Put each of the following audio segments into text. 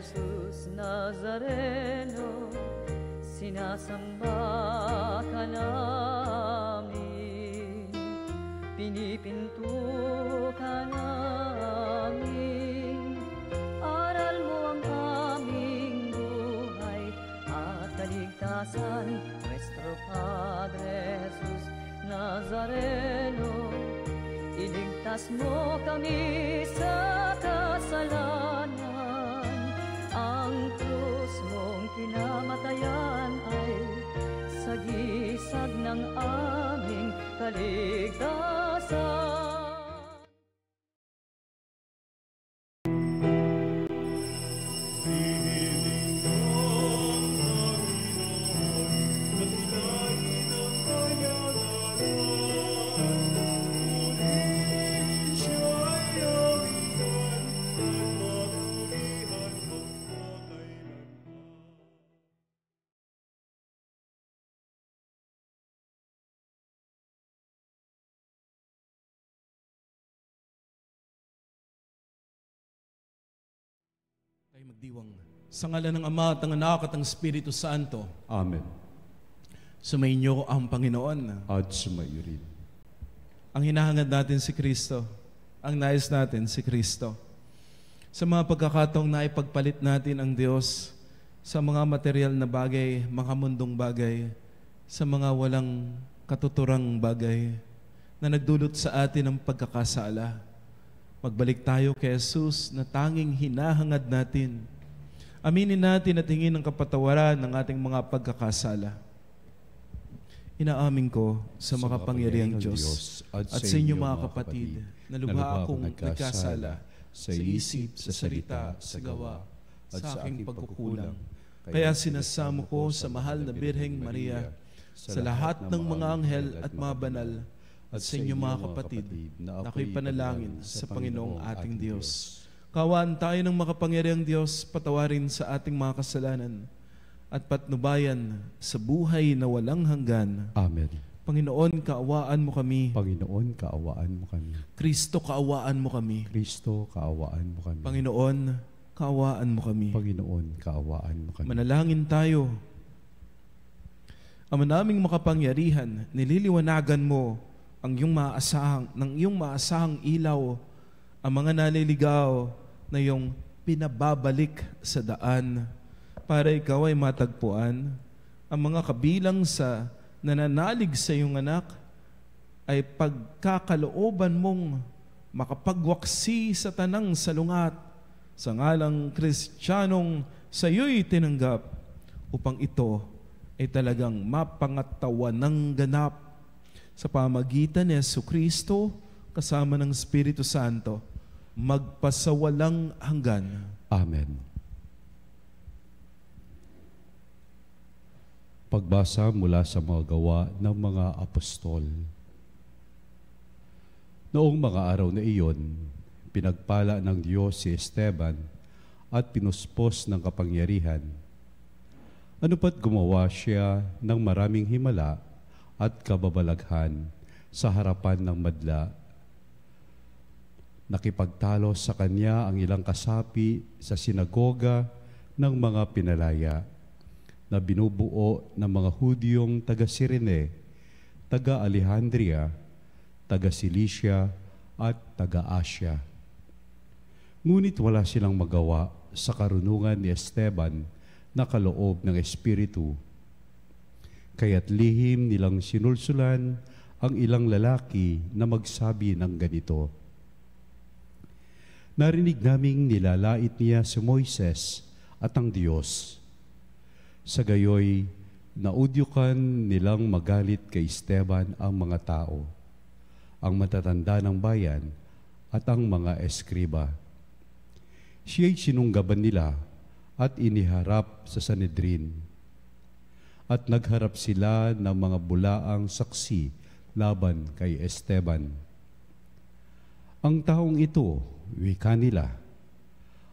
Jesus Nazareno, sinasamba ka namin, pinipinto ka namin. Aral mo ang aming buhay at kaligtasan, Nuestro Padre Jesus Nazareno. Iligtas mo kami sa kasalanan, ang krus mong kinamatayan ay sagisag ng aming kaligtasan. Ay magdiwang. Sa ngalan ng Ama at ng Anak at ng Espiritu Santo. Amen. Sumainyo ang Panginoon. At sumayo rin. Ang hinahangad natin si Kristo. Ang nais natin si Kristo. Sa mga pagkakataong naipagpalit natin ang Diyos sa mga material na bagay, mga mundong bagay, sa mga walang katuturang bagay na nagdulot sa atin ng pagkakasala. Magbalik tayo kay Jesus na tanging hinahangad natin. Aminin natin at hingin ang kapatawaran ng ating mga pagkakasala. Inaamin ko sa makapangyarihang Diyos at sa inyo mga kapatid na lubha akong nagkasala sa isip, sa salita, sa gawa, at sa aking pagkukulang. Kaya sinasamo ko sa mahal na Birheng Maria, sa lahat ng mga anghel at mga banal, at sa inyo mga kapatid, na ako'y panalangin sa Panginoong ating Diyos. Kawaan tayo ng makapangyarihang Diyos, patawarin sa ating mga kasalanan, at patnubayan sa buhay na walang hanggan. Amen. Panginoon, kaawaan mo kami. Panginoon, kaawaan mo kami. Kristo, kaawaan mo kami. Kristo, kaawaan mo kami. Panginoon, kaawaan mo kami. Panginoon, kaawaan mo kami. Manalangin tayo. Ama naming makapangyarihan, nililiwanagan mo ang iyong maasahang ilaw, ang mga naliligaw na iyong pinababalik sa daan para ikaw ay matagpuan. Ang mga kabilang sa nananalig sa iyong anak ay pagkakalooban mong makapagwaksi sa tanang salungat sa ngalang Kristiyanong sa iyo'y tinanggap, upang ito ay talagang mapangatawan ng ganap sa pamagitan ni Jesucristo kasama ng Espiritu Santo, magpasawalang hanggan. Amen. Pagbasa mula sa mga gawa ng mga apostol. Noong mga araw na iyon, pinagpala ng Diyos si Esteban at pinuspos ng kapangyarihan. Ano pat gumawa siya ng maraming himala at kababalaghan sa harapan ng madla. Nakipagtalo sa kanya ang ilang kasapi sa sinagoga ng mga pinalaya na binubuo ng mga Hudyong taga-Cirene, taga-Alejandria, taga-Cilicia at taga-Asya. Ngunit wala silang magawa sa karunungan ni Esteban na kaloob ng Espiritu. Kaya't lihim nilang sinulsulan ang ilang lalaki na magsabi ng ganito. Narinig naming nilalait niya si Moises at ang Diyos. Sa gayoy, naudyukan nilang magalit kay Esteban ang mga tao, ang matatanda ng bayan at ang mga eskriba. Siya'y sinunggaban nila at iniharap sa Sanhedrin. At nagharap sila ng mga bulaang saksi laban kay Esteban. Ang taong ito, wika nila,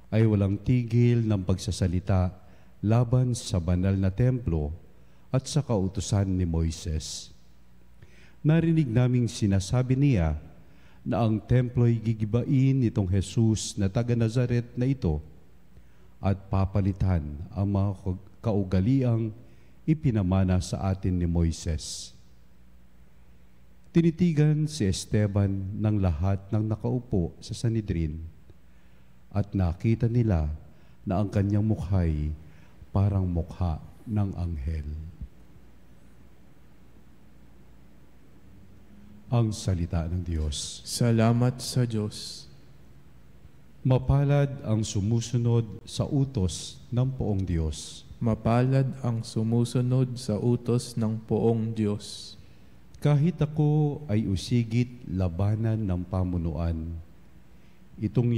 ay walang tigil ng pagsasalita laban sa banal na templo at sa kautusan ni Moises. Narinig naming sinasabi niya na ang templo'y gigibain nitong Jesus na taga Nazaret na ito at papalitan ang mga kaugaliang ipinamana sa atin ni Moises. Tinitigan si Esteban ng lahat ng nakaupo sa Sanhedrin at nakita nila na ang kanyang mukha'y parang mukha ng anghel. Ang salita ng Diyos. Salamat sa Diyos. Mapalad ang sumusunod sa utos ng poong Diyos. Mapalad ang sumusunod sa utos ng poong Diyos. Kahit ako ay usigit labanan ng pamunuan, itong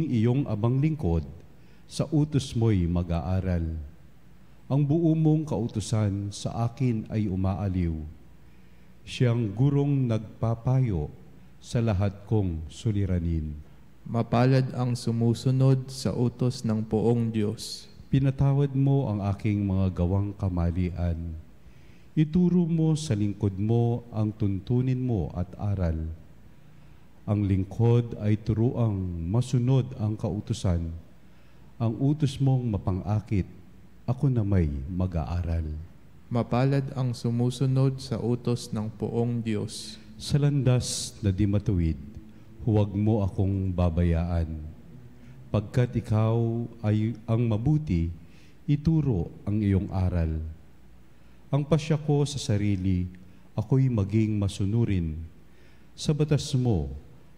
iyong abang lingkod, sa utos mo'y mag-aaral. Ang buo mong kautusan sa akin ay umaaliw. Siyang gurong nagpapayo sa lahat kong suliranin. Mapalad ang sumusunod sa utos ng poong Diyos. Pinatawad mo ang aking mga gawang kamalian. Ituro mo sa lingkod mo ang tuntunin mo at aral. Ang lingkod ay turuang masunod ang kautusan. Ang utos mong mapangakit, ako na may mag-aaral. Mapalad ang sumusunod sa utos ng poong Diyos. Sa landas na di matuwid, huwag mo akong babayaan. Pagkat ikaw ay ang mabuti, ituro ang iyong aral. Ang pasya ko sa sarili, ako'y maging masunurin. Sa batas mo,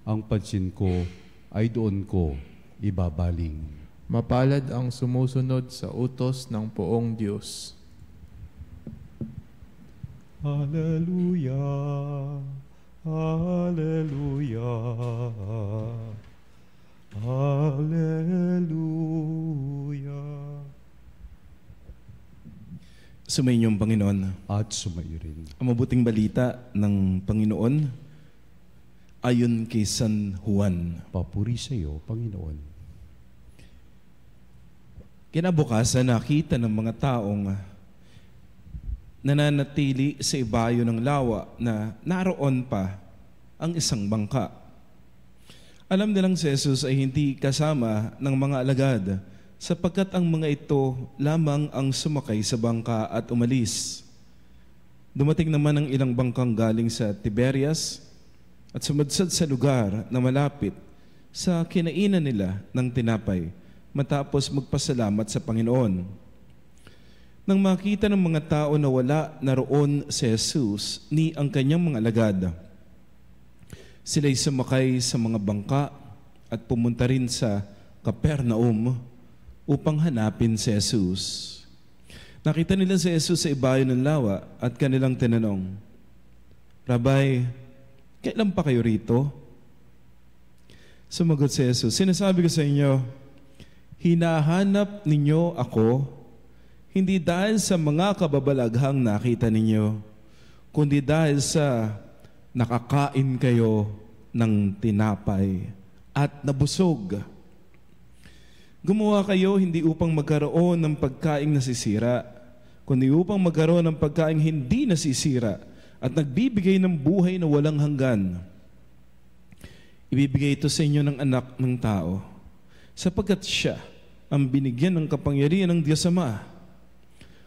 ang pansin ko ay doon ko ibabaling. Mapalad ang sumusunod sa utos ng poong Diyos. Hallelujah, Hallelujah, Hallelujah. Sumainyong Panginoon. At sumayo rin. Ang mabuting balita ng Panginoon ayon kay San Juan. Papuri sa iyo, Panginoon. Kinabukasan, nakita ng mga taong nananatili sa ibayo ng lawa na naroon pa ang isang bangka. Alam nilang si Jesus ay hindi kasama ng mga alagad sapagkat ang mga ito lamang ang sumakay sa bangka at umalis. Dumating naman ang ilang bangkang galing sa Tiberias at sumadsad sa lugar na malapit sa kinainan nila ng tinapay matapos magpasalamat sa Panginoon. Nang makita ng mga tao na wala naroon si Jesus ni ang kanyang mga alagad, sila'y sumakay sa mga bangka at pumunta rin sa Capernaum upang hanapin si Jesus. Nakita nila si Jesus sa ibayo ng lawa at kanilang tinanong, Rabay, kailan pa kayo rito? Sumagot si Jesus, sinasabi ko sa inyo, hinahanap ninyo ako, hindi dahil sa mga kababalaghang nakita ninyo, kundi dahil sa nakakain kayo ng tinapay at nabusog. Gumawa kayo hindi upang magkaroon ng pagkaing nasisira, kundi upang magkaroon ng pagkaing hindi nasisira at nagbibigay ng buhay na walang hanggan. Ibibigay ito sa inyo ng anak ng tao, sapagkat siya ang binigyan ng kapangyarihan ng Diyos Ama.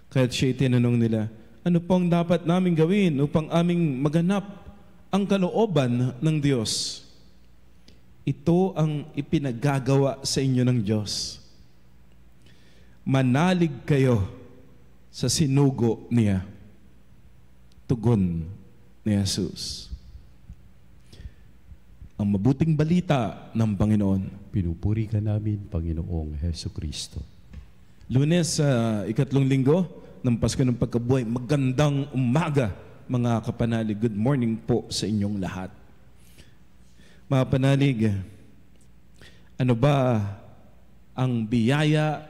Kaya't siya'y tinanong nila, ano pong dapat namin gawin upang aming maganap ang kalooban ng Diyos? Ito ang ipinagagawa sa inyo ng Diyos. Manalig kayo sa sinugo niya. Tugon ni Jesus. Ang mabuting balita ng Panginoon. Pinupuri ka namin, Panginoong Hesukristo. Lunes sa ikatlong linggo ng Pasko ng Pagkabuhay. Magandang umaga, mga kapanalig. Good morning po sa inyong lahat. Mga panalig, ano ba ang biyaya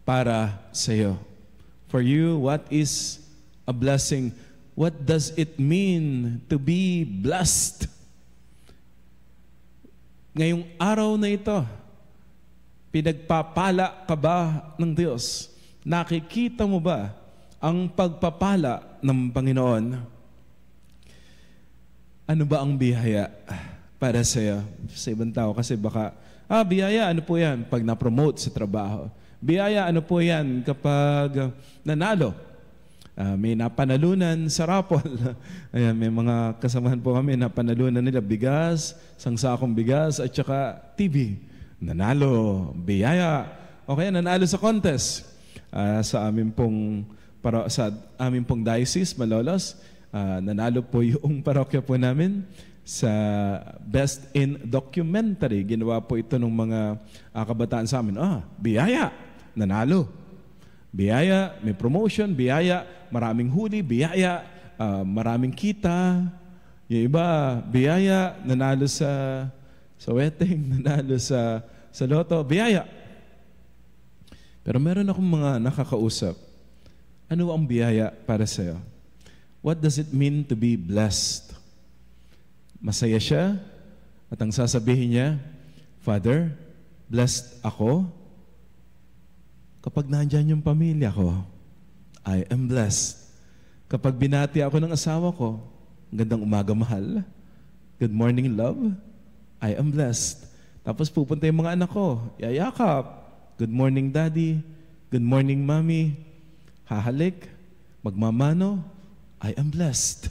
para sa iyo? For you, what is a blessing? What does it mean to be blessed? Ngayong araw na ito, pinagpapala ka ba ng Diyos? Nakikita mo ba ang pagpapala ng Panginoon? Ano ba ang biyaya para sa iyo? Sa ibang tao kasi baka Biyaya, ano po yan? Pag na-promote sa trabaho. Biyaya, ano po yan? Kapag nanalo. May napanalunan sa raffle. Ayan, may mga kasamahan po kami na panalunan nila bigas, sangsakong bigas, at saka TV. Nanalo, biyaya. O kaya nanalo sa contest. Sa aming pong diocese, Malolos, nanalo po yung parokya po namin sa Best in Documentary. Ginawa po ito ng mga kabataan sa amin. Biyaya, nanalo. Biyaya, may promotion, biyaya, maraming huli, biyaya, maraming kita. Yung iba, biyaya, nanalo sa wedding, nanalo sa loto, biyaya. Pero meron akong mga nakakausap. Ano ang biyaya para sa'yo? What does it mean to be blessed? Masaya siya at ang sasabihin niya, Father, blessed ako. Kapag nandyan yung pamilya ko, I am blessed. Kapag binati ako ng asawa ko, gandang umaga mahal, good morning love, I am blessed. Tapos pupunta yung mga anak ko, yayakap, good morning daddy, good morning mommy, hahalik, magmamano, I am blessed.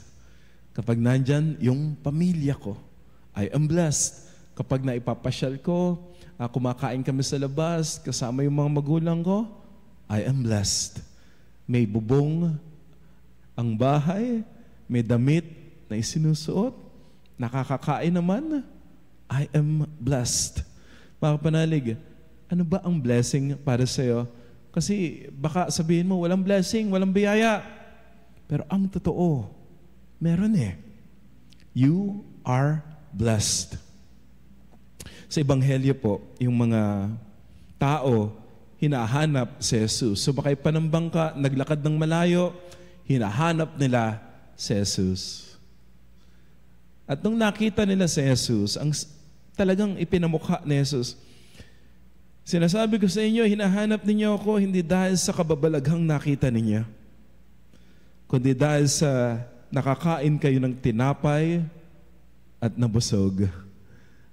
Kapag nandyan yung pamilya ko, I am blessed. Kapag naipapasyal ko, kumakain kami sa labas, kasama yung mga magulang ko, I am blessed. May bubong ang bahay, may damit na isinusuot, nakakakain naman, I am blessed. Mga kapanalig, ano ba ang blessing para sa'yo? Kasi baka sabihin mo, walang blessing, walang biyaya. Pero ang totoo, meron You are blessed. Sa Ebanghelyo po, yung mga tao, hinahanap si Jesus. So bakay panambang ka, naglakad ng malayo, hinahanap nila si Jesus. At nung nakita nila si Jesus, ang talagang ipinamukha ni Jesus, sinasabi ko sa inyo, hinahanap ninyo ako hindi dahil sa kababalaghang nakita ninyo, kundi dahil sa nakakain kayo ng tinapay at nabusog.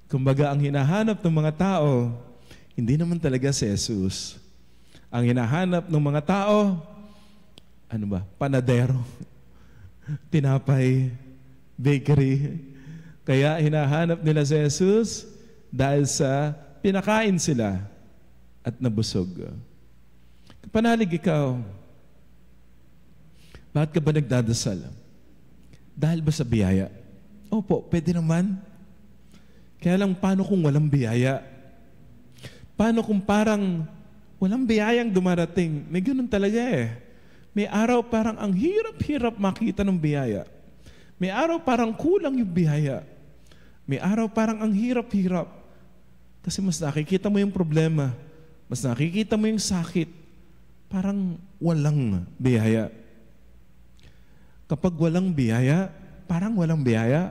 Kumbaga, ang hinahanap ng mga tao, hindi naman talaga si Jesus. Ang hinahanap ng mga tao, panadero, tinapay, bakery. Kaya hinahanap nila si Jesus dahil sa pinakain sila at nabusog. Panalig ikaw, bakit ka ba nagdadasal? Dahil ba sa biyaya? Opo, pwede naman. Kaya lang, paano kung walang biyaya? Paano kung parang walang biyayang dumarating? May ganun talaga May araw parang ang hirap-hirap makita ng biyaya. May araw parang kulang yung biyaya. May araw parang ang hirap-hirap. Kasi mas nakikita mo yung problema. Mas nakikita mo yung sakit. Parang walang biyaya. Kapag walang biyaya, parang walang biyaya,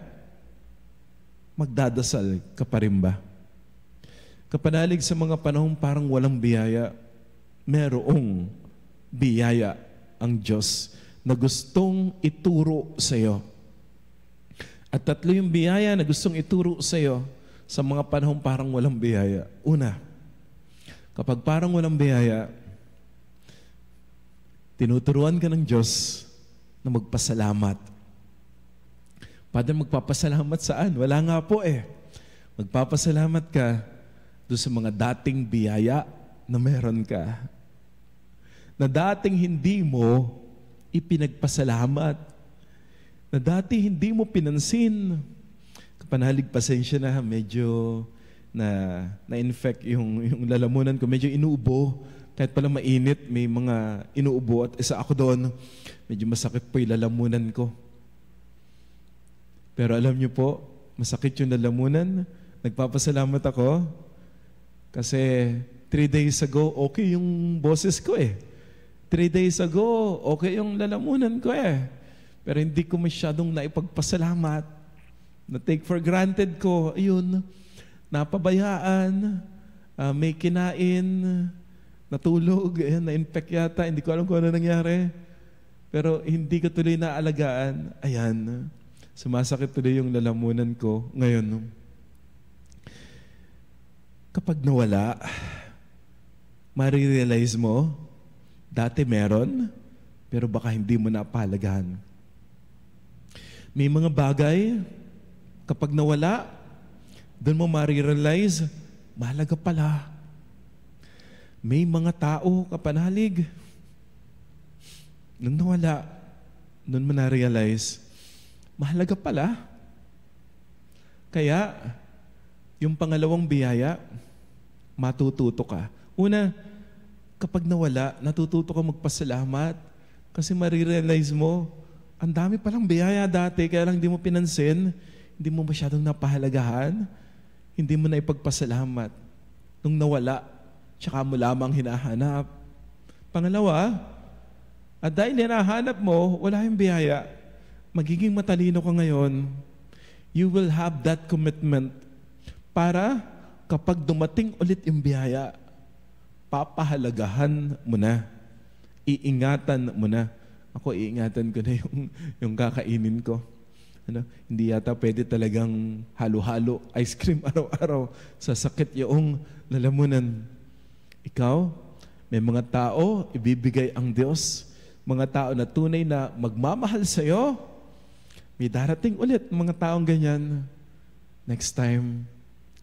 magdadasal ka pa rin ba? Kapanalig sa mga panahong parang walang biyaya, merong biyaya ang Diyos na gustong ituro sa iyo. At tatlo yung biyaya na gustong ituro sa iyo sa mga panahong parang walang biyaya. Una, kapag parang walang biyaya, tinuturuan ka ng Diyos na magpasalamat. Father, magpapasalamat saan? Wala nga po Magpapasalamat ka doon sa mga dating biyaya na meron ka. Na dating hindi mo ipinagpasalamat. Na dati hindi mo pinansin. Kapanalig, pasensya na, medyo na-infect yung lalamunan ko. Medyo inuubo. Kahit pala mainit, may mga inuubo at isa ako doon. Medyo masakit po yung lalamunan ko. Pero alam niyo po, masakit yung lalamunan. Nagpapasalamat ako kasi 3 days ago, okay yung boses ko 3 days ago, okay yung lalamunan ko Pero hindi ko masyadong naipagpasalamat. Na-take for granted ko, ayun, napabayaan, may kinain, natulog, na-infect yata, hindi ko alam kung ano nangyari. Pero hindi ko tuloy naalagaan. Ayan, sumasakit tuloy yung lalamunan ko ngayon. Kapag nawala, marirealize mo, dati meron, pero baka hindi mo napahalagahan. May mga bagay, kapag nawala, doon mo marirealize, mahalaga pala. May mga tao kapanalig, nung nawala, doon mo na-realize, mahalaga pala. Kaya, yung pangalawang biyaya, matututo ka. Una, kapag nawala, natututo ka magpasalamat kasi marirealize mo, ang dami palang biyaya dati, kaya lang hindi mo pinansin, hindi mo masyadong napahalagahan, hindi mo na ipagpasalamat. Nung nawala, tsaka mo lamang hinahanap. Pangalawa, at dahil hinahanap mo, wala yung biyaya, magiging matalino ka ngayon, you will have that commitment para kapag dumating ulit yung biyaya, papahalagahan mo na. Iingatan mo na. Ako, iingatan ko na yung kakainin ko. Hindi yata pwede talagang halo-halo ice cream araw-araw. Sasakit yung lalamunan. Ikaw, may mga tao, ibibigay ang Diyos. Mga tao na tunay na magmamahal sa'yo. May darating ulit mga taong ganyan. Next time,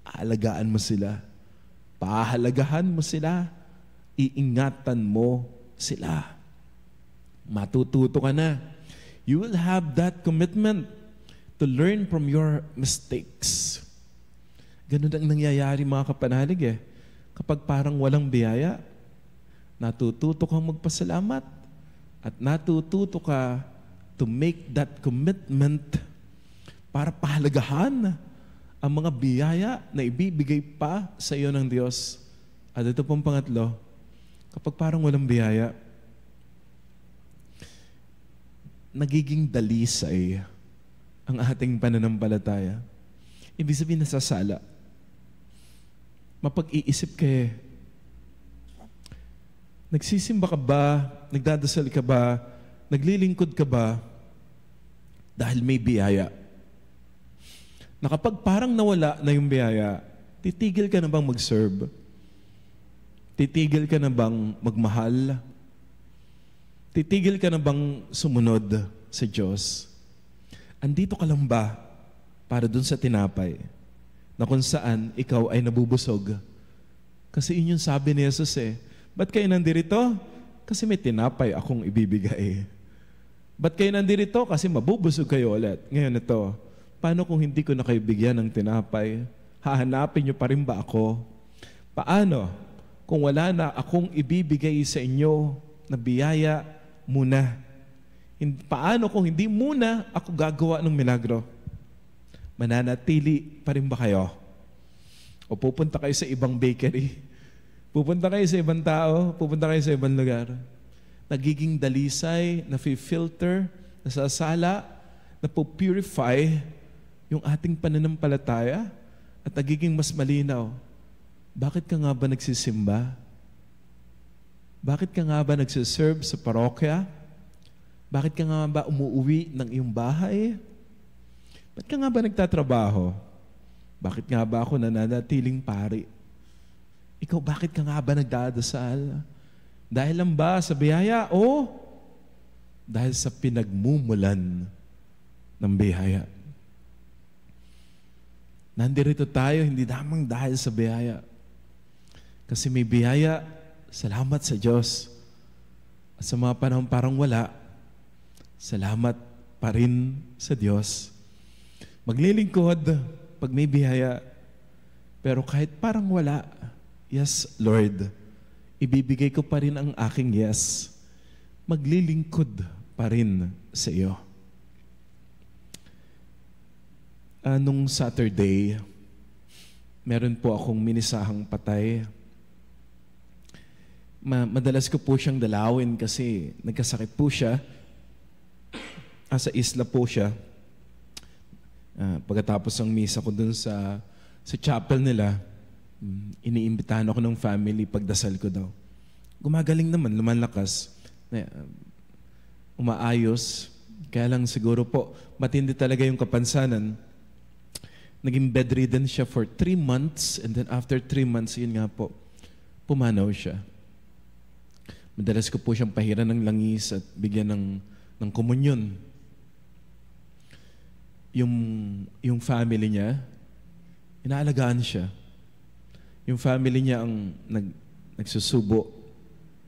aalagaan mo sila. Pahalagahan mo sila. Iingatan mo sila. Matututo ka na. You will have that commitment to learn from your mistakes. Ganun ang nangyayari mga kapanalig eh. Kapag parang walang biyaya, natututo kang magpasalamat at natututo ka to make that commitment para pahalagahan ang mga biyaya na ibibigay pa sa iyo ng Diyos. At ito pong pangatlo, kapag parang walang biyaya, nagiging dalisay ang ating pananampalataya. Ibig sabihin nasasala. Mapag-iisip ka eh. Nagsisimba ka ba? Nagdadasal ka ba? Naglilingkod ka ba? Dahil may biyaya. Na kapag parang nawala na yung biyaya, titigil ka na bang mag-serve? Titigil ka na bang magmahal? Titigil ka na bang sumunod sa Diyos? Andito ka lang ba para dun sa tinapay na kung saan ikaw ay nabubusog? Kasi yun yung sabi ni Jesus eh. Ba't kayo nandirito? Kasi may tinapay akong ibibigay. Ba't kayo nandirito? Kasi mabubusog kayo ulit. Ngayon ito, paano kung hindi ko na kayo bigyan ng tinapay? Hahanapin niyo pa rin ba ako? Paano kung wala na akong ibibigay sa inyo na biyaya muna? Paano kung hindi muna ako gagawa ng milagro? Mananatili pa rin ba kayo? O pupunta kayo sa ibang bakery? Pupunta kayo sa ibang tao? Pupunta kayo sa ibang lugar? Nagiging dalisay, nafi-filter, nasasala, napupurify yung ating pananampalataya at nagiging mas malinaw. Bakit ka nga ba nagsisimba? Bakit ka nga ba nagsiserve sa parokya? Bakit ka nga ba umuwi ng iyong bahay? Bakit ka nga ba nagtatrabaho? Bakit nga ba ako nananatiling pari? Ikaw, bakit ka nga ba nagdadasal? Dahil lang ba sa biyaya o dahil sa pinagmumulan ng biyaya? Nandirito tayo, hindi lamang dahil sa biyaya. Kasi may biyaya, salamat sa Diyos. At sa mga panahon parang wala, salamat pa rin sa Diyos. Maglilingkod pag may biyaya. Pero kahit parang wala, yes, Lord, ibibigay ko pa rin ang aking yes. Maglilingkod pa rin sa iyo. Nung Saturday, meron po akong minisahang patay. Madalas ko po siyang dalawin kasi nagkasakit po siya. Sa isla po siya. Pagkatapos ng misa ko dun sa chapel nila, iniimbitahan ako ng family, pagdasal ko daw. Gumagaling naman, lumalakas. Umaayos. Kaya lang siguro po, matindi talaga yung kapansanan. naging bedridden siya for 3 months, and then after 3 months, yun nga po, pumanaw siya. Madalas ko po siyang pahiran ng langis at bigyan ng komunyon. Yung family niya, inaalagaan siya. Yung family niya ang nagsusubo,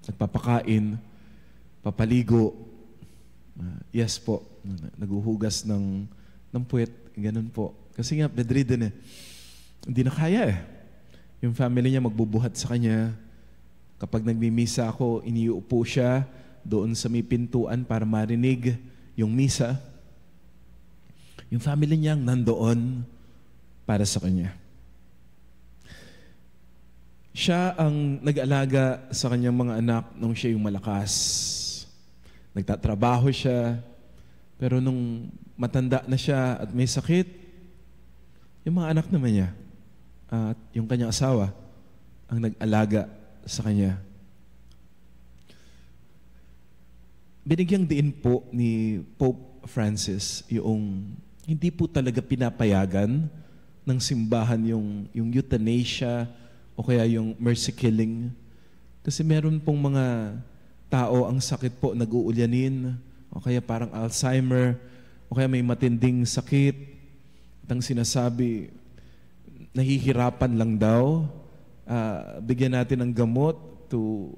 nagpapakain, papaligo. Yes po, naguhugas ng puwet, ganun po. Kasi nga, bedridden eh. Hindi na kaya eh. Yung family niya magbubuhat sa kanya. Kapag nagmimisa ako, iniupo siya doon sa may pintuan para marinig yung misa. Yung family niya nandoon para sa kanya. Siya ang nag-alaga sa kanyang mga anak nung siya yung malakas. Nagtatrabaho siya, pero nung matanda na siya at may sakit, yung mga anak naman niya at yung kanyang asawa ang nag-alaga sa kanya. Binigyang diin po ni Pope Francis yung hindi po talaga pinapayagan ng simbahan yung euthanasia o kaya yung mercy killing. Kasi meron pong mga tao ang sakit po nag-uulyanin o kaya parang Alzheimer o kaya may matinding sakit. At ang sinasabi, nahihirapan lang daw, bigyan natin ng gamot to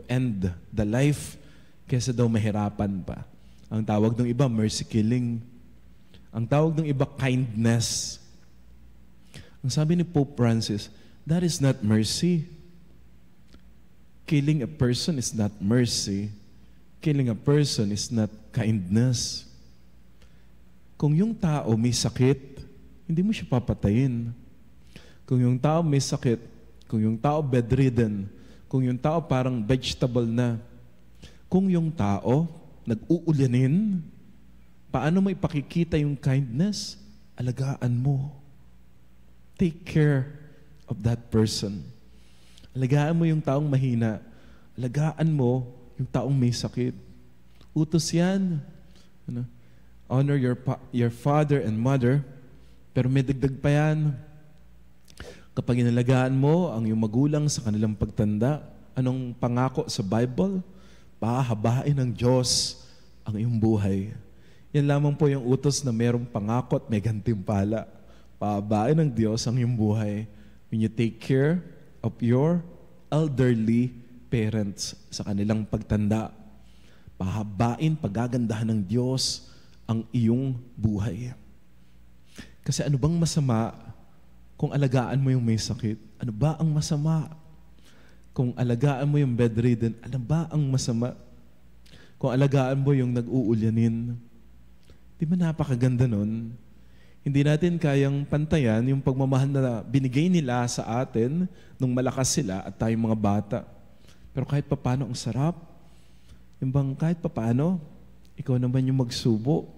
end the life kaysa daw mahirapan pa. Ang tawag ng iba, mercy killing. Ang tawag ng iba, kindness. Ang sabi ni Pope Francis, that is not mercy. Killing a person is not mercy. Killing a person is not kindness. Kung yung tao may sakit, hindi mo siya papatayin. Kung yung tao may sakit, kung yung tao bedridden, kung yung tao parang vegetable na, kung yung tao nag-uulyanin, paano mo ipakikita yung kindness? Alagaan mo. Take care of that person. Alagaan mo yung taong mahina. Alagaan mo yung taong may sakit. Utos yan. Honor your father and mother, pero may dagdag pa yan. Kapag inalagaan mo ang iyong magulang sa kanilang pagtanda, anong pangako sa Bible? Pahabain ng Diyos ang iyong buhay. Yan lamang po yung utos na mayroong pangako at may gantimpala. Pahabain ng Diyos ang iyong buhay when you take care of your elderly parents sa kanilang pagtanda. Pahabain, pagagandahan ng Diyos ang iyong buhay. Kasi ano bang masama kung alagaan mo yung may sakit? Ano ba ang masama? Kung alagaan mo yung bedridden, ano ba ang masama? Kung alagaan mo yung nag-uulyanin, di ba napakaganda nun? Hindi natin kayang pantayan yung pagmamahal na binigay nila sa atin nung malakas sila at tayong mga bata. Pero kahit papano ang sarap. Yung bang kahit papano, ikaw naman yung magsubo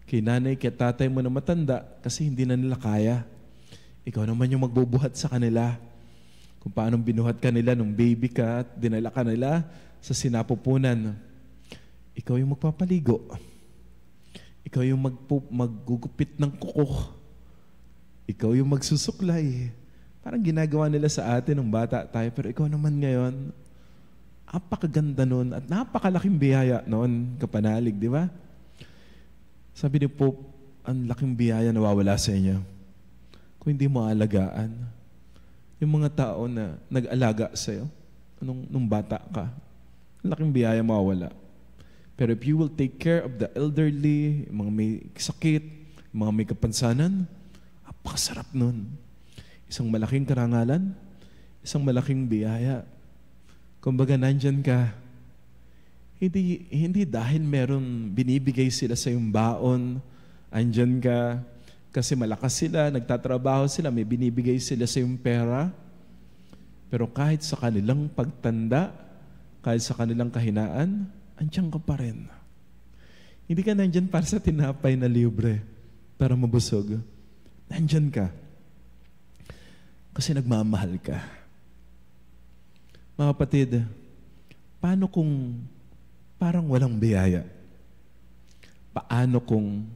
kay nanay, kay tatay mo na matanda kasi hindi na nila kaya. Ikaw naman yung magbubuhat sa kanila. Kung paano binuhat ka nila nung baby ka at dinala ka nila sa sinapupunan. Ikaw yung magpapaligo. Ikaw yung maggugupit ng kuko. Ikaw yung magsusuklay. Parang ginagawa nila sa atin nung bata tayo. Pero ikaw naman ngayon, napakaganda nun at napakalaking biyaya noon, kapanalig, di ba? Sabi ni Pope, ang laking biyaya nawawala sa inyo kung hindi mo alagaan. Yung mga tao na nag-alaga sa'yo, nung bata ka, ang laking biyaya mawawala. Pero if you will take care of the elderly, mga may sakit, mga may kapansanan, napakasarap nun. Isang malaking karangalan, isang malaking biyaya. Kumbaga, nandyan ka. Hindi dahil meron binibigay sila sa iyong baon, andyan ka kasi malakas sila, nagtatrabaho sila, may binibigay sila sa iyong pera. Pero kahit sa kanilang pagtanda, kahit sa kanilang kahinaan, andyan ka pa rin. Hindi ka nandyan para sa tinapay na libre, para mabusog. Nandyan ka. Kasi nagmamahal ka. Mga kapatid, paano kung parang walang biyaya? Paano kung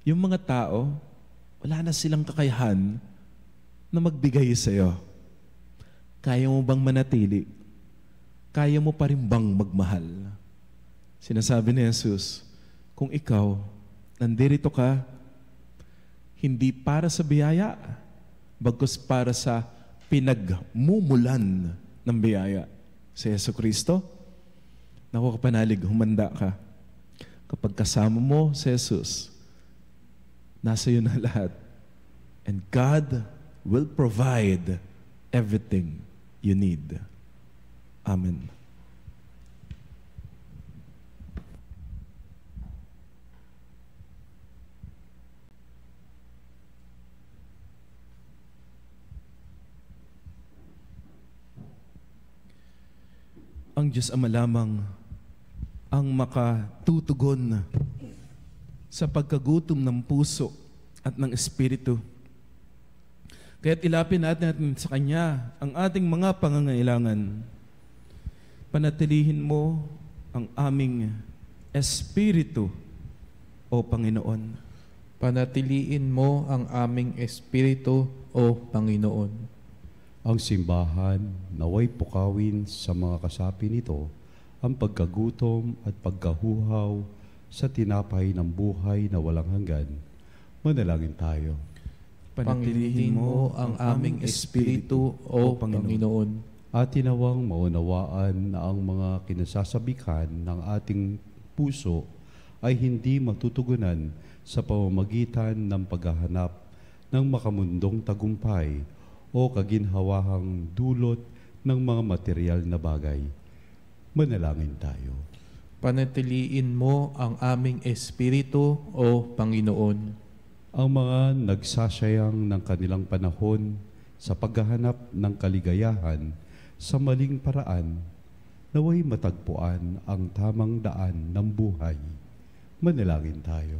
yung mga tao, wala na silang kakayahan na magbigay sa iyo. Kaya mo bang manatili? Kaya mo pa rin bang magmahal? Sinasabi ni Jesus, kung ikaw, nandirito ka, hindi para sa biyaya, bagkus para sa pinagmumulan ng biyaya sa Jesucristo, naku kapanalig, humanda ka. Kapag kasama mo si Jesus, nasa iyo na lahat. And God will provide everything you need. Amen. Ang Diyos Ama lamang ang makatutugon sa pagkagutom ng puso at ng espiritu. Kaya't ilapin natin sa Kanya ang ating mga pangangailangan. Panatilihin mo ang aming espiritu, O Panginoon. Panatiliin mo ang aming espiritu, O Panginoon. Ang simbahan naway pukawin sa mga kasapi nito ang pagkagutom at pagkahuhaw sa tinapay ng buhay na walang hanggan. Manalangin tayo. Panatilihin mo ang aming espiritu, O Panginoon. At tinawang maunawaan na ang mga kinasasabikan ng ating puso ay hindi matutugunan sa pamamagitan ng paghahanap ng makamundong tagumpay o kaginhawahang dulot ng mga material na bagay. Manalangin tayo. Panatiliin mo ang aming espiritu, O Panginoon. Ang mga nagsasayang ng kanilang panahon sa paghahanap ng kaligayahan sa maling paraan, naway matagpuan ang tamang daan ng buhay. Manalangin tayo.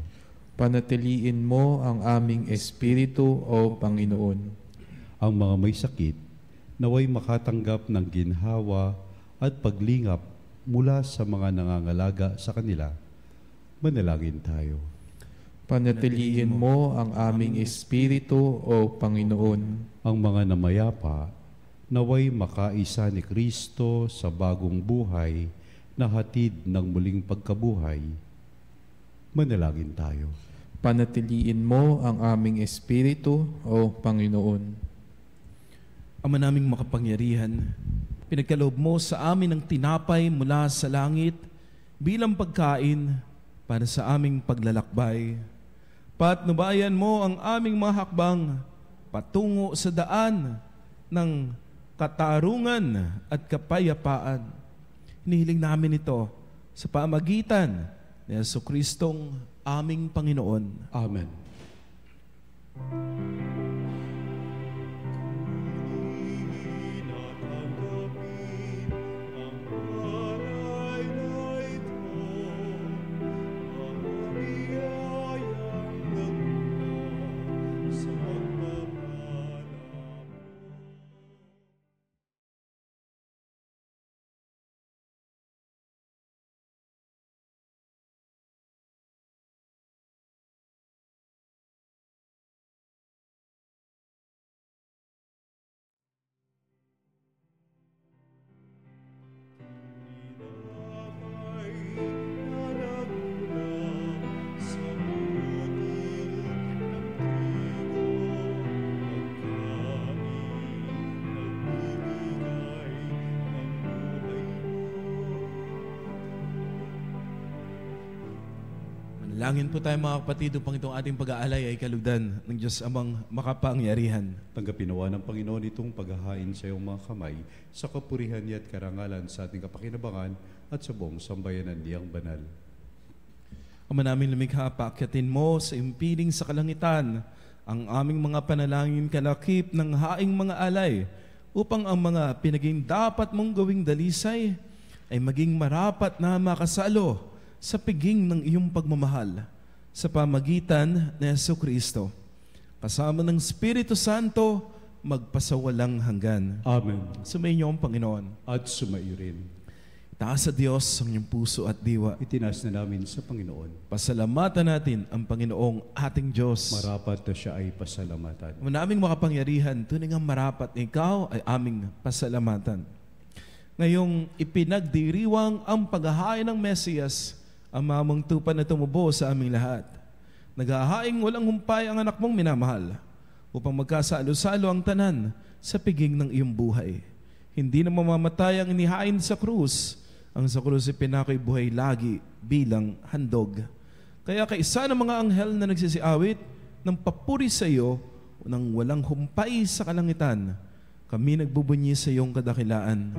Panatiliin mo ang aming espiritu, O Panginoon. Ang mga may sakit, naway makatanggap ng ginhawa at paglingap mula sa mga nangangalaga sa kanila. Manalangin tayo. Panatiliin mo ang aming espiritu, O Panginoon. Ang mga namayapa, naway makaisa ni Kristo sa bagong buhay na hatid ng muling pagkabuhay. Manalangin tayo. Panatiliin mo ang aming espiritu, O Panginoon. Ama naming makapangyarihan, pinagkaloob mo sa amin ang tinapay mula sa langit bilang pagkain para sa aming paglalakbay. Patnubayan mo ang aming mga hakbang patungo sa daan ng katarungan at kapayapaan. Hinihiling namin ito sa pamagitan ni Jesucristong aming Panginoon. Amen. Langin po tayo mga kapatid upang itong ating pag-aalay ay kalugdan ng Diyos Amang makapangyarihan. Tanggapin nawa ng Panginoon itong paghahain sa iyong mga kamay sa kapurihan niya at karangalan sa ating kapakinabangan at sa buong sambayanan niyang banal. Ama namin lumikha, paakyatin mo sa impiling sa kalangitan ang aming mga panalangin kalakip ng haing mga alay upang ang mga pinaging dapat mong gawing dalisay ay maging marapat na makasalo sa piging ng iyong pagmamahal sa pamagitan ni Jesucristo. Kasama ng Espiritu Santo, magpasawalang hanggan. Amen. Sumayin niyo ang Panginoon. At sumaiyo rin. Taas sa Diyos ang iyong puso at diwa. Itinaas na namin sa Panginoon. Pasalamatan natin ang Panginoong ating Diyos. Marapat na siya ay pasalamatan. Manaming makapangyarihan, tunay nga marapat na ikaw ay aming pasalamatan. Ngayong ipinagdiriwang ang paghahain ng Mesiyas, ang mamang tupa na tumubo sa aming lahat. Naghahaing walang humpay ang anak mong minamahal, upang magkasalo-salo ang tanan sa piging ng iyong buhay. Hindi na mamamatay ang inihain sa krus, ang sa krus ipinako'y buhay lagi bilang handog. Kaya kaisa ng mga anghel na nagsisiawit ng papuri sa iyo nang walang humpay sa kalangitan, kami nagbubunyi sa iyong kadakilaan.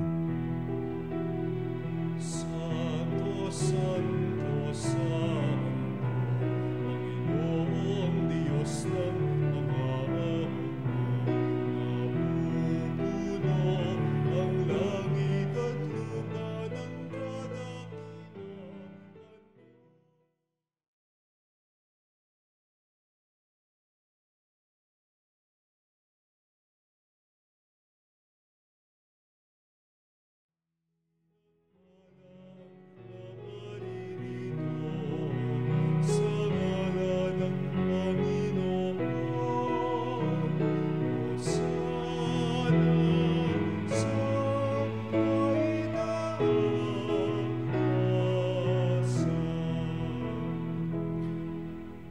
Santo, Santo, Santo, Panginoong Diyos ng mga ahon, nabubuno ang langit at lupa ng kadakilaan. Sa ngalan ng Panginoon, Hosana sa kaitaasan.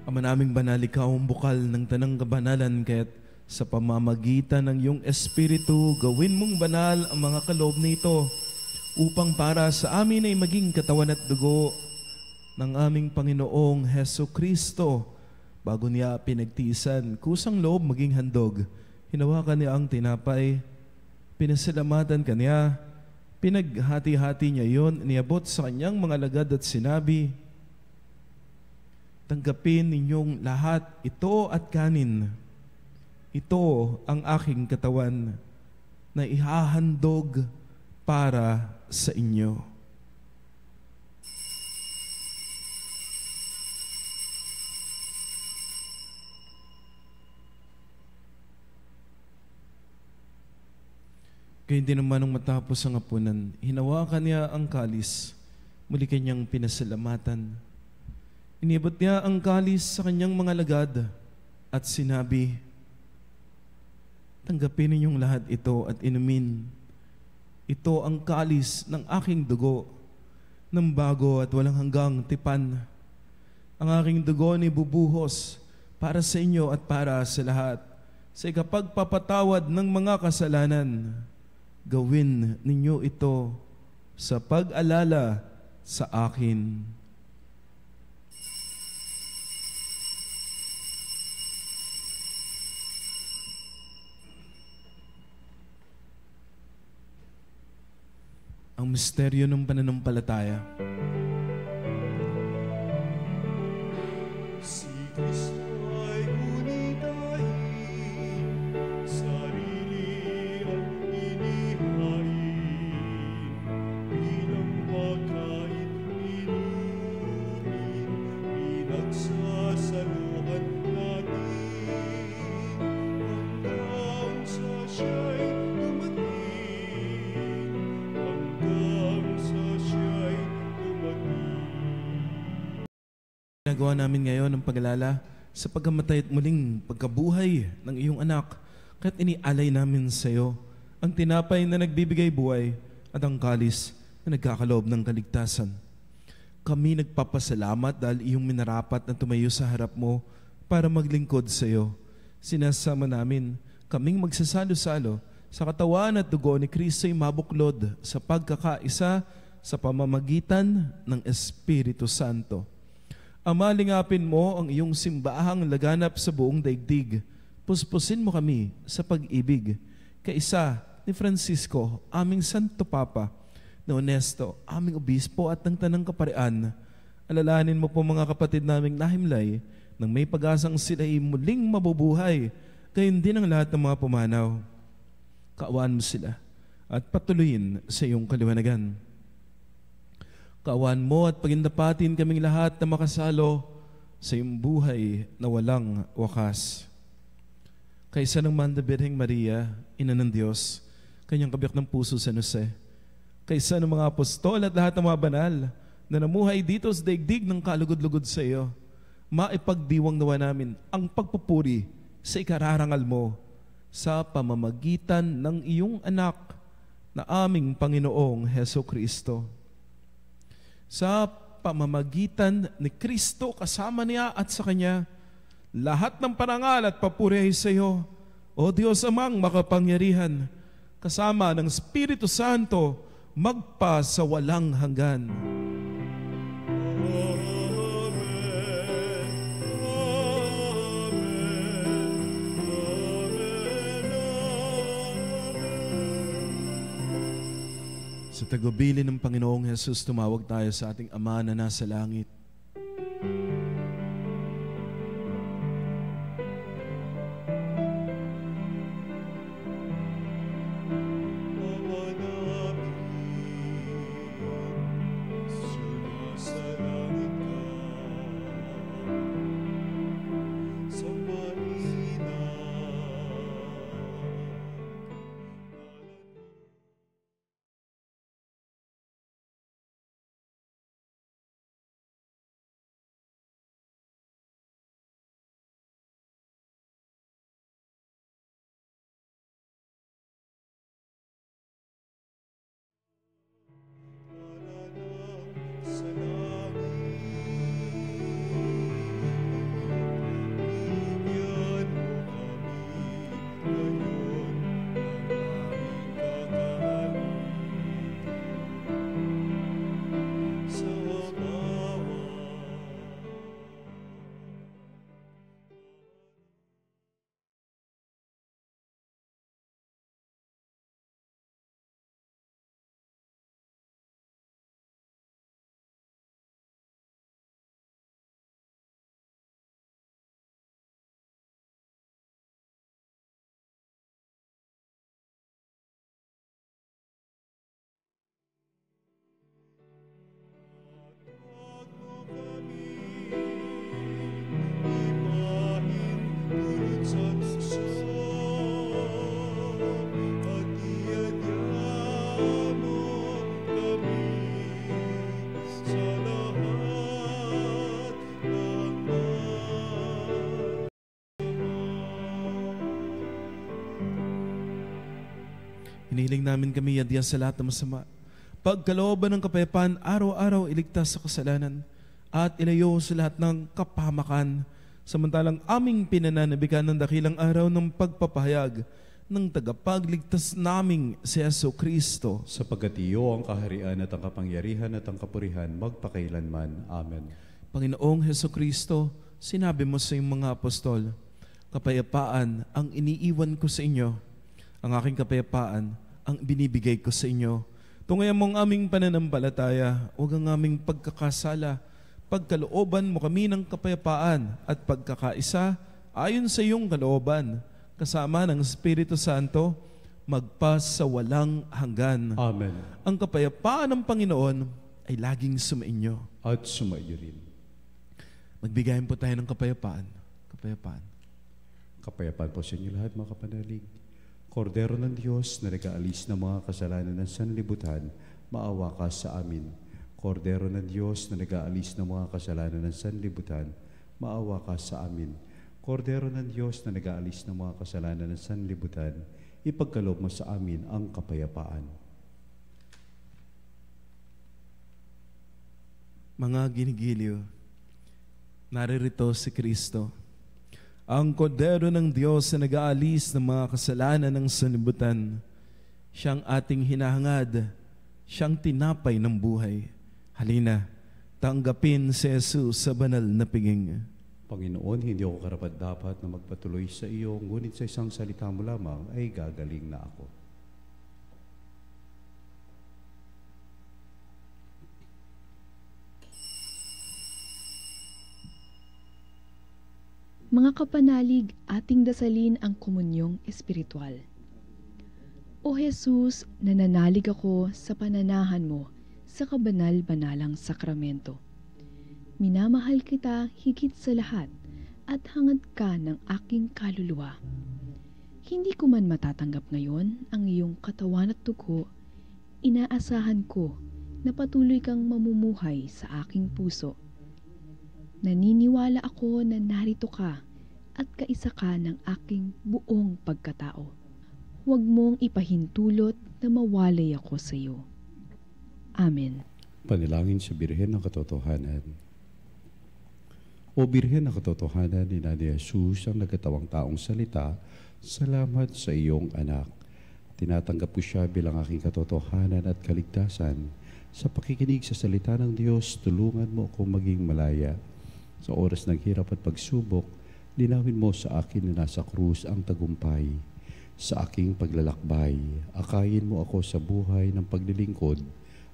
Ama naming banal, ikaw ang bukal ng tanang kabanalan, kaya't sa pamamagitan ng iyong Espiritu, gawin mong banal ang mga kaloob nito upang para sa amin ay maging katawan at dugo ng aming Panginoong Heso Kristo. Bago niya pinagtiisan, kusang loob maging handog. Hinawakan niya ang tinapay, pinasalamatan kaniya, pinaghati-hati niya yon, niabot sa kanyang mga alagad at sinabi, tanggapin ninyong lahat ito at kanin. Ito ang aking katawan na ihahandog para sa inyo. Kaya hindi naman nung matapos ang hapunan, hinawakan niya ang kalis, muli kanyang pinasalamatan. Inibot niya ang kalis sa kanyang mga alagad at sinabi, tanggapin ninyong lahat ito at inumin. Ito ang kalis ng aking dugo, ng bago at walang hanggang tipan. Ang aking dugo ni bubuhos para sa inyo at para sa lahat, sa ikapagpapatawad ng mga kasalanan. Gawin ninyo ito sa pag-alala sa akin. Ang misteryo ng pananampalataya. Si Kristo ay gunitahin, sarili ang inihain, bilang pagkain inumin, pinagsasaluhan natin, hanggang sa siya'y dumating, hanggang sa siya'y dumating. Ginagawa namin ngayon ang pag-alala sa pagkamatay at muling pagkabuhay ng iyong anak, kaya't inialay namin sa iyo ang tinapay na nagbibigay buhay at ang kalis na nagkakaloob ng kaligtasan. Kami nagpapasalamat dahil iyong minarapat na tumayo sa harap mo para maglingkod sa iyo. Sinasama namin kaming magsasalo-salo sa katawan at dugo ni Kristo'y mabuklod sa pagkakaisa sa pamamagitan ng Espiritu Santo. Ama, lingapin mo ang iyong simbahang laganap sa buong daigdig. Puspusin mo kami sa pag-ibig. Kaisa ni Francisco, aming Santo Papa, na Honesto, aming Obispo at ng Tanang Kaparian. Alalahanin mo po mga kapatid naming nahimlay nang may pag-asang sila'y muling mabubuhay, gayon din ang lahat ng mga pumanaw. Kaawaan mo sila at patuloyin sa iyong kaliwanagan. Kaawaan mo at pagindapatin kaming lahat na makasalo sa iyong buhay na walang wakas. Kaysa ng Manda Birheng Maria, Ina ng Diyos, kanyang kabiyak ng puso San Jose, kaysa ng mga apostol at lahat ng mga banal na namuhay dito sa daigdig ng kalugod-lugod sa iyo. Maipagdiwang nawa namin ang pagpupuri sa ikararangal mo sa pamamagitan ng iyong anak na aming Panginoong Heso Kristo. Sa pamamagitan ni Kristo kasama niya at sa Kanya, lahat ng parangal at papuri ay sa iyo, O Diyos Amang makapangyarihan, kasama ng Espiritu Santo, magpa sa walang hanggan. Sa tagubilin ng Panginoong Hesus, tumawag tayo sa ating Ama na nasa langit. Hiniling namin kami yadya sa lahat ng masama. Pagkalooban ng kapayapaan, araw-araw iligtas sa kasalanan at ilayo sa lahat ng kapahamakan, samantalang aming pinananabikan ng dakilang araw ng pagpapahayag ng tagapagligtas naming si Yesu Kristo. Sapagkat iyo ang kaharian at ang kapangyarihan at ang kapurihan magpakailanman. Amen. Panginoong Heso Kristo, sinabi mo sa iyong mga apostol, kapayapaan ang iniiwan ko sa inyo, ang aking kapayapaan ang binibigay ko sa inyo. Tungayan mo ang aming pananampalataya, huwag ang aming pagkakasala. Pagkalooban mo kami ng kapayapaan at pagkakaisa ayon sa iyong kalooban, kasama ng Espiritu Santo, magpas sa walang hanggan. Amen. Ang kapayapaan ng Panginoon ay laging sumainyo. At sumaiyo rin. Magbigayin po tayo ng kapayapaan. Kapayapaan. Kapayapaan po sa inyo lahat, mga kapanalig. Kordero ng Diyos na nag-aalis ng mga kasalanan ng sanlibutan, maawa ka sa amin. Kordero ng Diyos na nag-aalis ng mga kasalanan ng sanlibutan, maawa ka sa amin. Kordero ng Diyos na nag-aalis ng mga kasalanan ng sanlibutan, ipagkaloob mo sa amin ang kapayapaan. Mga ginigiliw, naririto si Kristo, ang kordero ng Diyos na nag-aalis ng mga kasalanan ng sanlibutan. Siyang ating hinahangad, siyang tinapay ng buhay. Halina, tanggapin si Jesus sa banal na piging. Panginoon, hindi ako karapat-dapat na magpatuloy sa iyo, ngunit sa isang salita mo lamang ay gagaling na ako. Mga kapanalig, ating dasalin ang komunyong espiritual. O Jesus, nananalig ako sa pananahan mo sa kabanal-banalang sakramento. Minamahal kita higit sa lahat at hangad ka ng aking kaluluwa. Hindi ko man matatanggap ngayon ang iyong katawan at dugo, Inaasahan ko na patuloy kang mamumuhay sa aking puso. Naniniwala ako na narito ka at kaisa ka ng aking buong pagkatao. Huwag mong ipahintulot na mawalay ako sa iyo. Amen. Panalangin sa Birhen ng Katotohanan. O Birhen ng Katotohanan ni Nanay Jesus ang nagkatawang taong salita, salamat sa iyong anak. Tinatanggap ko siya bilang aking katotohanan at kaligtasan. Sa pakikinig sa salita ng Diyos, tulungan mo akong maging malaya. Sa oras ng hirap at pagsubok, linawin mo sa akin na nasa krus ang tagumpay. Sa aking paglalakbay, akayin mo ako sa buhay ng paglilingkod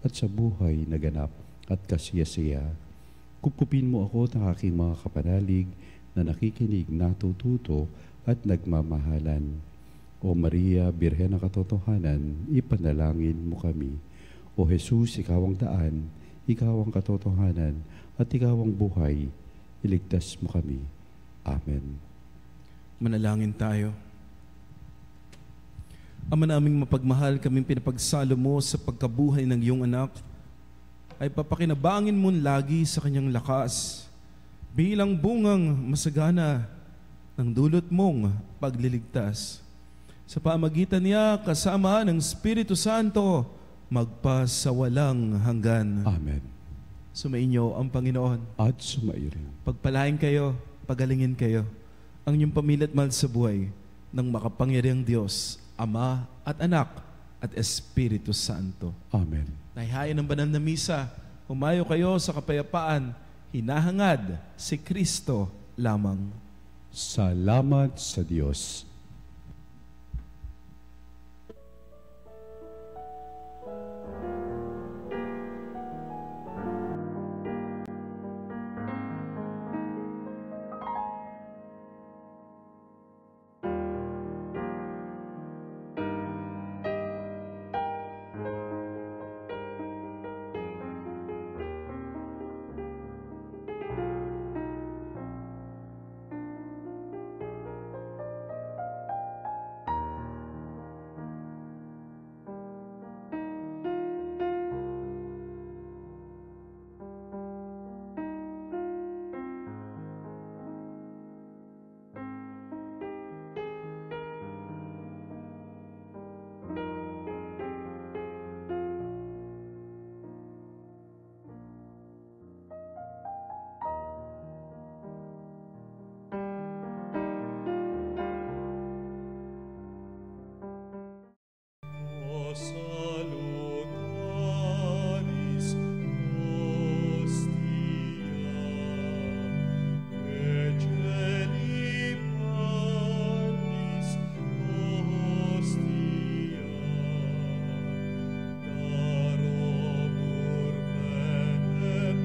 at sa buhay na ganap at kasiyasiya. Kupkupin mo ako ng aking mga kapanalig na nakikinig, natututo at nagmamahalan. O Maria, Birhen ng Katotohanan, ipanalangin mo kami. O Jesus, ikaw ang daan, ikaw ang katotohanan, at ikaw ang buhay. Iligtas mo kami. Amen. Manalangin tayo. Ama naming mapagmahal, kaming pinapagsalo mo sa pagkabuhay ng iyong anak, ay papakinabangin mo lagi sa kanyang lakas bilang bungang masagana ng dulot mong pagliligtas. Sa pamagitan niya, kasama ng Espiritu Santo, magpasawalang hanggan. Amen. Sumainyo ang Panginoon. At sumairin. Pagpalain kayo, pagalingin kayo, ang inyong pamilya at mahal sa buhay ng makapangyarihang Diyos, Ama at Anak at Espiritu Santo. Amen. Nahihayan ng banal na misa, humayo kayo sa kapayapaan, hinahangad si Kristo lamang. Salamat sa Diyos. Salutaris hostia, eceli pandis hostia, darobur venem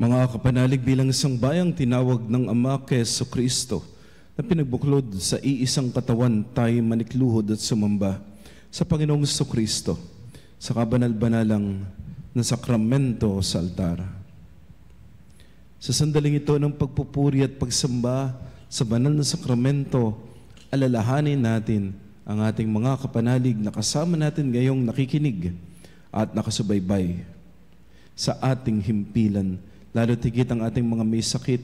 Mga kapanalig, bilang isang bayang tinawag ng Ama kay Jesucristo na pinagbuklod sa iisang katawan, tayo manikluhod at sumamba sa Panginoong Jesucristo sa kabanal-banalang na sakramento sa altar. Sa sandaling ito ng pagpupuri at pagsamba sa banal na sakramento, alalahanin natin ang ating mga kapanalig na kasama natin ngayong nakikinig at nakasubaybay sa ating himpilan, lalo tigit ang ating mga may sakit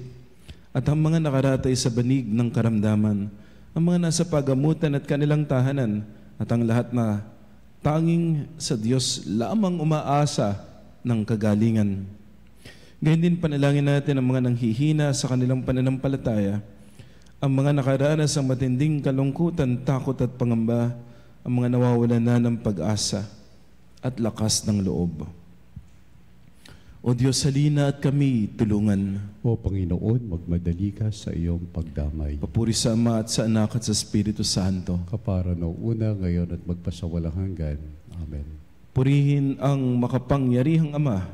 at ang mga nakaratay sa banig ng karamdaman, ang mga nasa pagamutan at kanilang tahanan, at ang lahat na tanging sa Diyos lamang umaasa ng kagalingan. Gayun din panalangin natin ang mga nanghihina sa kanilang pananampalataya, ang mga nakaranas ng matinding kalungkutan, takot at pangamba, ang mga nawawalan na ng pag-asa at lakas ng loob. O Diyos, halina at kami tulungan. O Panginoon, magmadali ka sa iyong pagdamay. Papuri sa Ama at sa Anak at sa Espiritu Santo. Kapara noong una, ngayon at magpasawalang hanggan. Amen. Purihin ang makapangyarihang Ama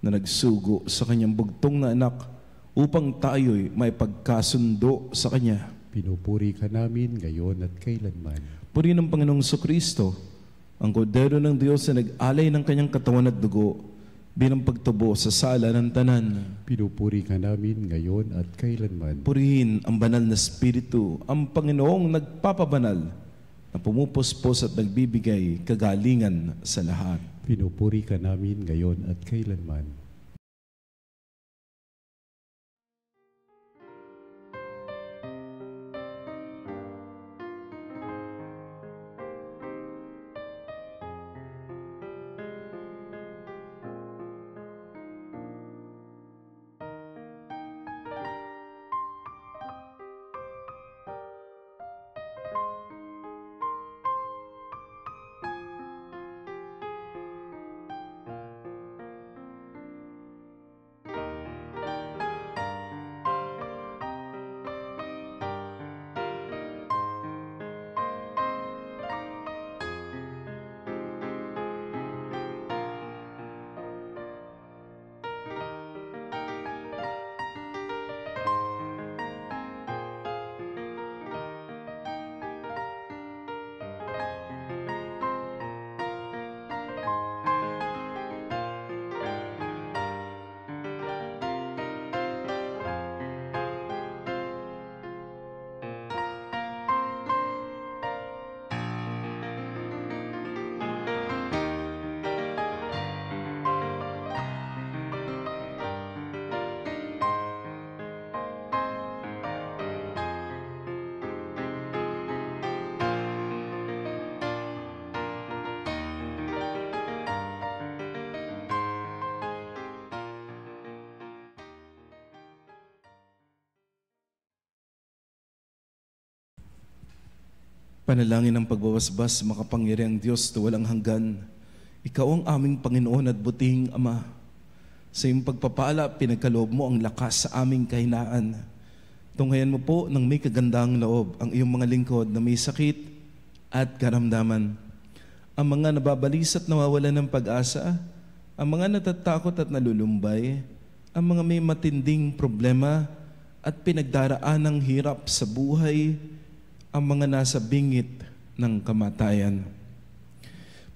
na nagsugo sa kanyang bugtong na anak upang tayo'y may pagkasundo sa Kanya. Pinupuri ka namin ngayon at kailanman. Purihin ang Panginoong Jesucristo, ang kordero ng Diyos na nag-alay ng kanyang katawan at dugo bilang pagtubo sa sala ng tanan. Pinupuri ka namin ngayon at kailanman. Purihin ang banal na Espiritu, ang Panginoong nagpapabanal na pumupuspos at nagbibigay kagalingan sa lahat. Pinupuri ka namin ngayon at kailanman. Panalangin ng pagbabasbas, makapangyarihang Diyos na walang hanggan. Ikaw ang aming Panginoon at butihing Ama. Sa iyong pagpapala, pinagkaloob mo ang lakas sa aming kahinaan. Tunghayan mo po ng may kagandang loob ang iyong mga lingkod na may sakit at karamdaman. Ang mga nababalis at nawawalan ng pag-asa, ang mga natatakot at nalulumbay, ang mga may matinding problema at pinagdaraan ng hirap sa buhay, ang mga nasa bingit ng kamatayan.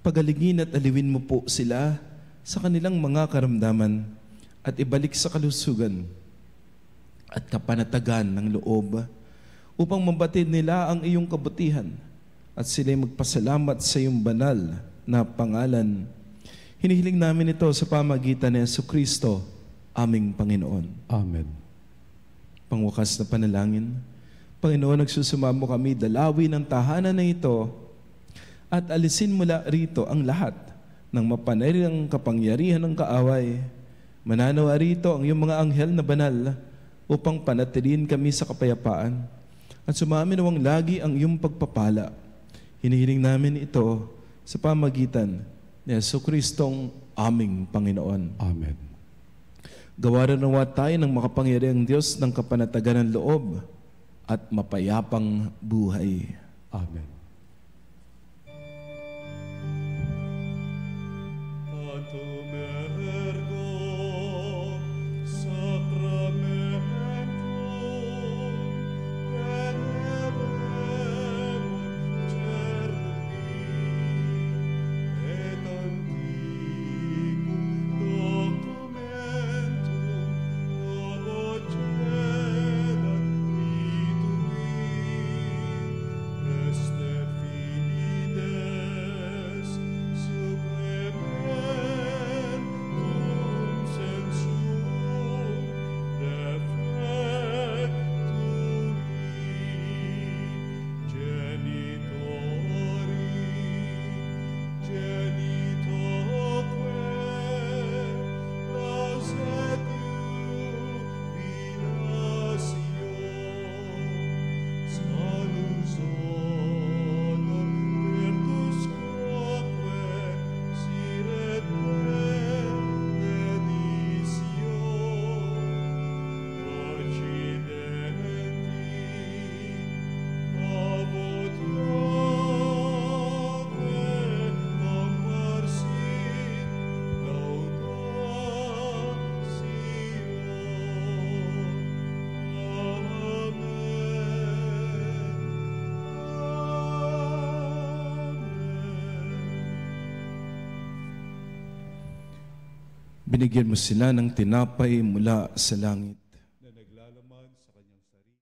Pagalingin at aliwin mo po sila sa kanilang mga karamdaman at ibalik sa kalusugan at kapanatagan ng loob upang mabatid nila ang iyong kabutihan at sila'y magpasalamat sa iyong banal na pangalan. Hinihiling namin ito sa pamagitan ni Jesucristo, aming Panginoon. Amen. Pangwakas na panalangin. Panginoon, nagsusumamo kami dalawin ang tahanan na ito at alisin mula rito ang lahat ng mapanirang kapangyarihan ng kaaway. Mananawa rito ang iyong mga anghel na banal upang panatiliin kami sa kapayapaan at sumaminawang lagi ang iyong pagpapala. Hinihiling namin ito sa pamagitan ni Jesucristong aming Panginoon. Amen. Gawaran nawa tayo ng makapangyarihang Diyos ng kapanatagan ng loob at mapayapang buhay. Amen. Patum ergo sacramentum veneremur cervi et antiquum documentum novo cedat litui preste Binigyan mo sila ng tinapay mula sa langit. Na naglalaman sa kanyang sarili.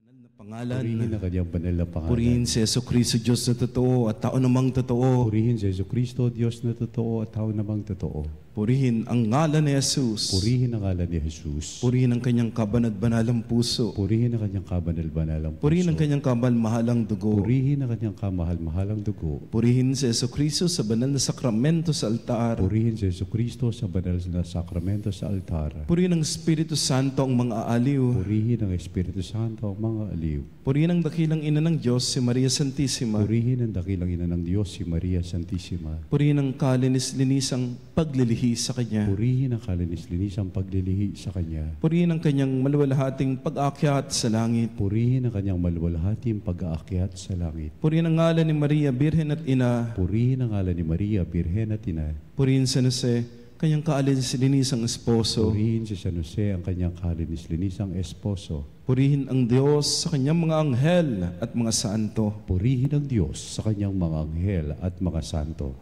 Banal na pangalan. Purihin ang kanyang banal na pangalan. Purihin si Jesucristo, Diyos na totoo at tao namang totoo. Purihin si Jesucristo, Diyos na totoo at tao namang totoo. Purihin ang ngalan ni Jesus. Purihin ang ngalan ni Jesus. Purihin ang kanyang kabanal-banalang puso. Purihin ang kanyang kabanal-banalang puso. Purihin ang kanyang kamal-mahalang dugo. Purihin ang kanyang kamahal-mahalang dugo. Purihin si Jesucristo sa banal na sakramento sa altar. Purihin si Jesucristo sa banal na sakramento sa altar. Purihin ang Espiritu Santo ang mga aliw. Purihin ang Espiritu Santo ang mga aliw. Purihin ang dakilang ina ng Diyos, si Maria Santissima. Purihin ang dakilang ina ng Diyos, si Maria Santissima. Purihin ang kalinis-linisang paglilihi sa Kanya. Purihin ang kalinis-linisang paglilihi sa Kanya. Purihin ang Kanyang maluwalhating pag-aakyat sa langit. Purihin ang kanyang maluwalhating pag-aakyat sa langit. Purihin ang ngalan ni Maria, Birhen at Ina. Purihin ang ngalan ni Maria, Birhen at Ina. Purihin San Jose, Kanyang kalinis-linisang esposo. Purihin si San Jose, ang kanyang kalinis-linisang esposo. Purihin ang Diyos sa Kanyang mga anghel at mga santo. Purihin ang Diyos sa kanyang mga anghel at mga santo.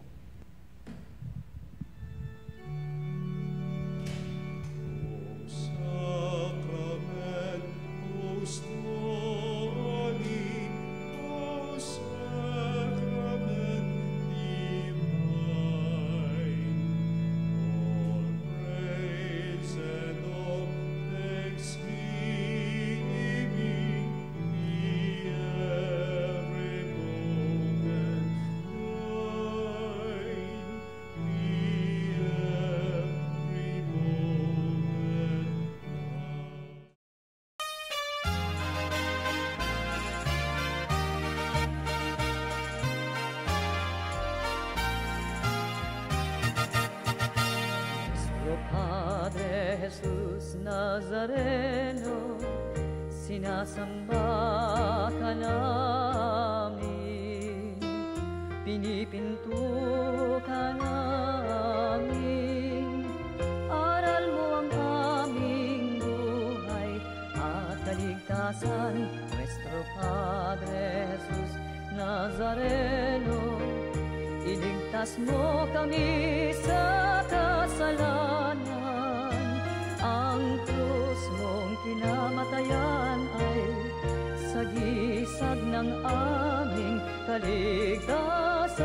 Sacramentus Doni, O Sacrament divine, all praise and all thanksgiving be every moment thine, be every moment thine. Nuestro Padre Jesús Nazareno, sinasamba ka namin, pinipinto ka namin, aral mo ang aming buhay at kaligtasan. Nuestro Padre Jesús Nazareno, iligtas mo kami sa kasalanan. Ang krus mong kinamatayan ay sagisag ng aming kaligtasan.